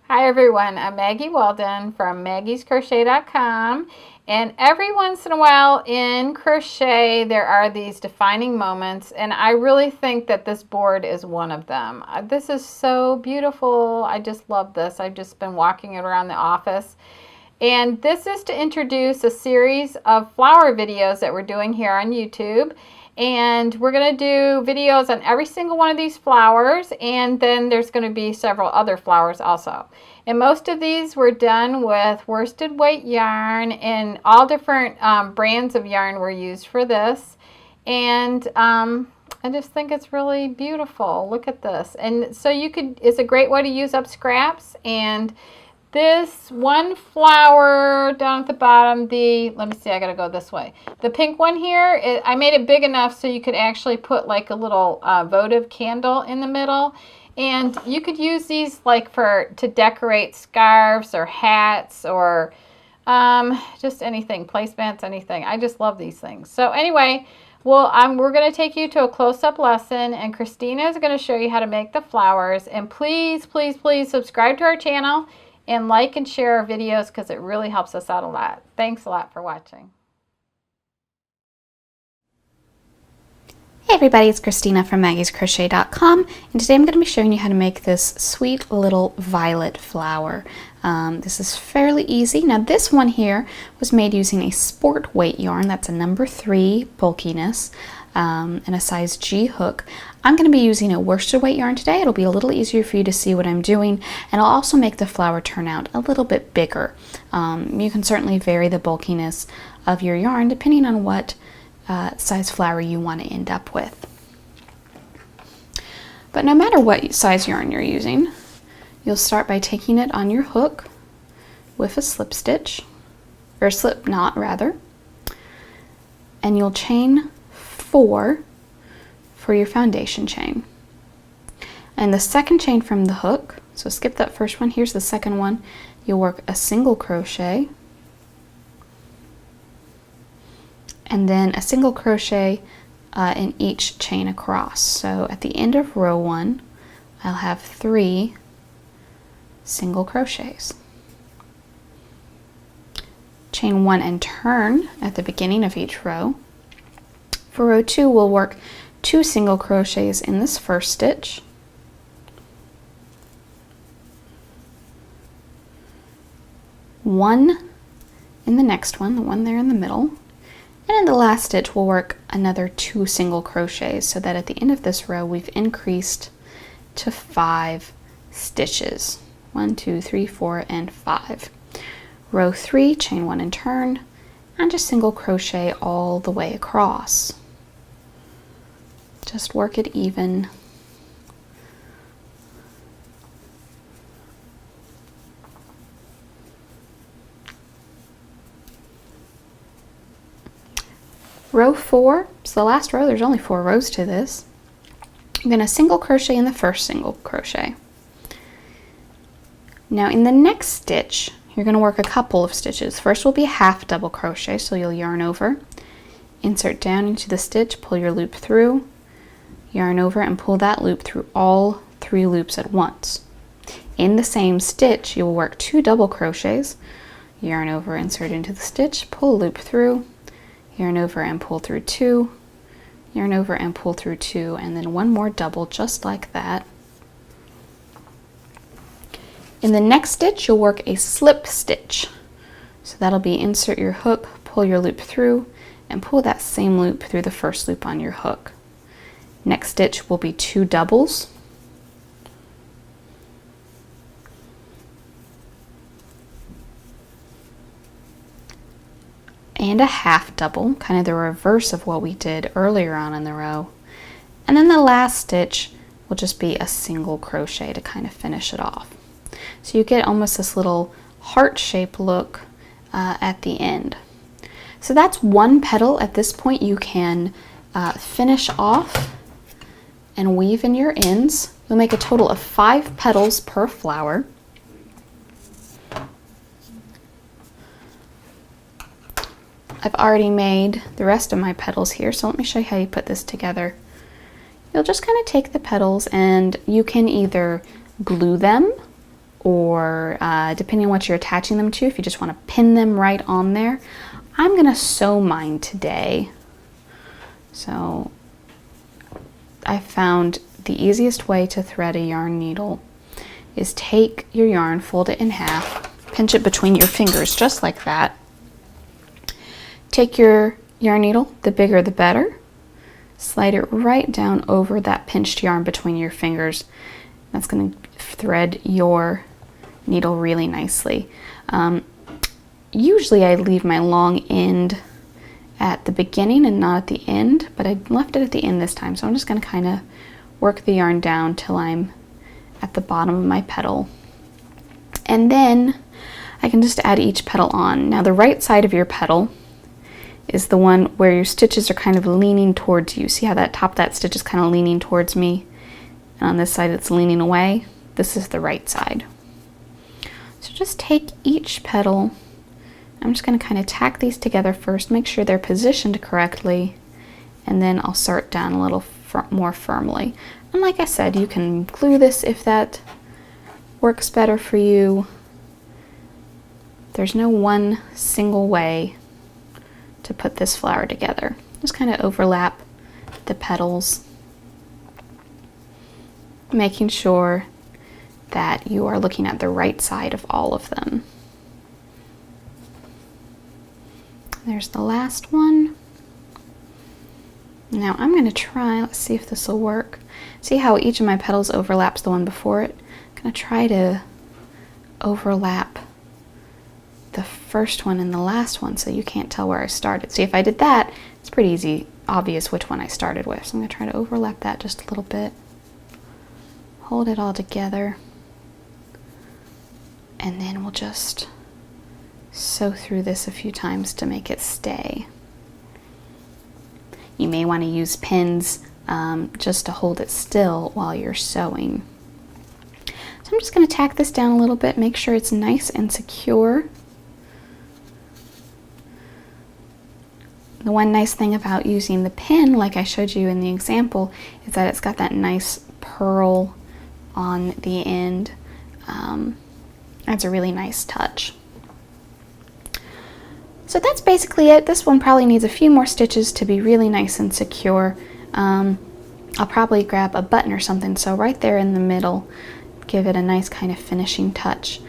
Hi everyone, I'm Maggie Weldon from maggiescrochet.com, and every once in a while in crochet there are these defining moments, and I really think that this board is one of them. This is so beautiful. I just love this. I've just been walking it around the office, and this is to introduce a series of flower videos that we're doing here on YouTube. And we're going to do videos on every single one of these flowers, and then there's going to be several other flowers also. And most of these were done with worsted weight yarn, and all different brands of yarn were used for this. And I just think it's really beautiful. Look at this. And so it's a great way to use up scraps. And this one flower down at the bottom, let me see, I gotta go this way. The pink one here, I made it big enough so you could actually put like a little votive candle in the middle. And you could use these like to decorate scarves or hats or just anything, placemats, anything. I just love these things. So anyway, well, we're going to take you to a close-up lesson, and Christina is going to show you how to make the flowers. And please, please, please subscribe to our channel and like and share our videos because it really helps us out a lot. Thanks a lot for watching. Hey everybody, it's Christina from maggiescrochet.com, and today I'm going to be showing you how to make this sweet little violet flower. This is fairly easy. Now this one here was made using a sport weight yarn. That's a number 3 bulkiness and a size G hook. I'm going to be using a worsted weight yarn today. It'll be a little easier for you to see what I'm doing, and I'll also make the flower turn out a little bit bigger. You can certainly vary the bulkiness of your yarn depending on what size flower you want to end up with. But no matter what size yarn you're using, you'll start by taking it on your hook with a slip stitch, or slip knot rather, and you'll chain 4 for your foundation chain. And the second chain from the hook, so skip that first one, here's the second one, you'll work a single crochet and then a single crochet in each chain across. So at the end of row 1, I'll have 3 single crochets. Chain 1 and turn at the beginning of each row. For row 2, we'll work 2 single crochets in this first stitch, one in the next one, the one there in the middle, and in the last stitch we'll work another 2 single crochets, so that at the end of this row we've increased to 5 stitches. 1, 2, 3, 4, and 5. Row 3, chain 1 and turn, and just single crochet all the way across. Just work it even. Row 4, so the last row, there's only 4 rows to this. I'm going to single crochet in the first single crochet. Now in the next stitch, you're going to work a couple of stitches. First will be a half double crochet, so you'll yarn over, insert down into the stitch, pull your loop through, yarn over and pull that loop through all 3 loops at once. In the same stitch, you will work 2 double crochets, yarn over, insert into the stitch, pull a loop through, yarn over and pull through 2, yarn over and pull through 2, and then 1 more double just like that. In the next stitch, you'll work a slip stitch. So that'll be insert your hook, pull your loop through, and pull that same loop through the first loop on your hook. Next stitch will be 2 doubles. And a half double, kind of the reverse of what we did earlier on in the row. And then the last stitch will just be a single crochet to kind of finish it off. So you get almost this little heart-shaped look at the end. So that's 1 petal. At this point you can finish off and weave in your ends. You'll make a total of 5 petals per flower. I've already made the rest of my petals here, so let me show you how you put this together. You'll just kind of take the petals and you can either glue them or depending on what you're attaching them to, if you just want to pin them right on there. I'm going to sew mine today. So I found the easiest way to thread a yarn needle is take your yarn, fold it in half, pinch it between your fingers just like that. Take your yarn needle, the bigger the better, slide it right down over that pinched yarn between your fingers. That's going to thread your needle really nicely. Usually I leave my long end at the beginning and not at the end, but I left it at the end this time, so I'm just going to kind of work the yarn down till I'm at the bottom of my petal. And then I can just add each petal on. Now the right side of your petal is the one where your stitches are kind of leaning towards you. See how that top of that stitch is kind of leaning towards me? And on this side it's leaning away. This is the right side. So just take each petal. I'm just going to kind of tack these together first, make sure they're positioned correctly, and then I'll start down a little more firmly. And like I said, you can glue this if that works better for you. There's no one single way to put this flower together. Just kind of overlap the petals, making sure that you are looking at the right side of all of them. There's the last one. Now I'm going to try, let's see if this will work. See how each of my petals overlaps the one before it? I'm going to try to overlap the first one and the last one so you can't tell where I started. See, if I did that, it's pretty easy, obvious which one I started with. So I'm going to try to overlap that just a little bit. Hold it all together. And then we'll just sew through this a few times to make it stay. You may want to use pins just to hold it still while you're sewing. So I'm just going to tack this down a little bit, make sure it's nice and secure. The one nice thing about using the pin, like I showed you in the example, is that it's got that nice pearl on the end. Adds a really nice touch. So that's basically it. This one probably needs a few more stitches to be really nice and secure. I'll probably grab a button or something, so right there in the middle, give it a nice kind of finishing touch.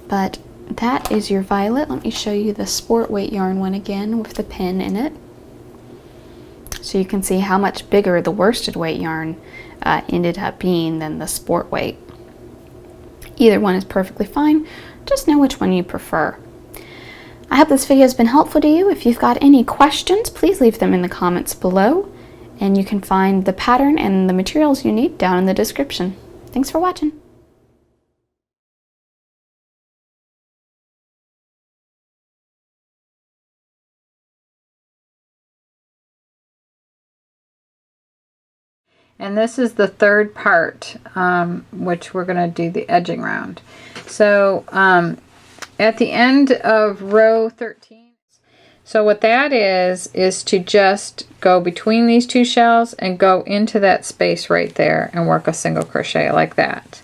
But that is your violet. Let me show you the sport weight yarn one again with the pin in it. So you can see how much bigger the worsted weight yarn ended up being than the sport weight. Either one is perfectly fine. Just know which one you prefer. I hope this video has been helpful to you. If you've got any questions, please leave them in the comments below. And you can find the pattern and the materials you need down in the description. Thanks for watching. And this is the third part, which we're going to do the edging round. So at the end of row 13, so what that is to just go between these two shells and go into that space right there and work a single crochet like that.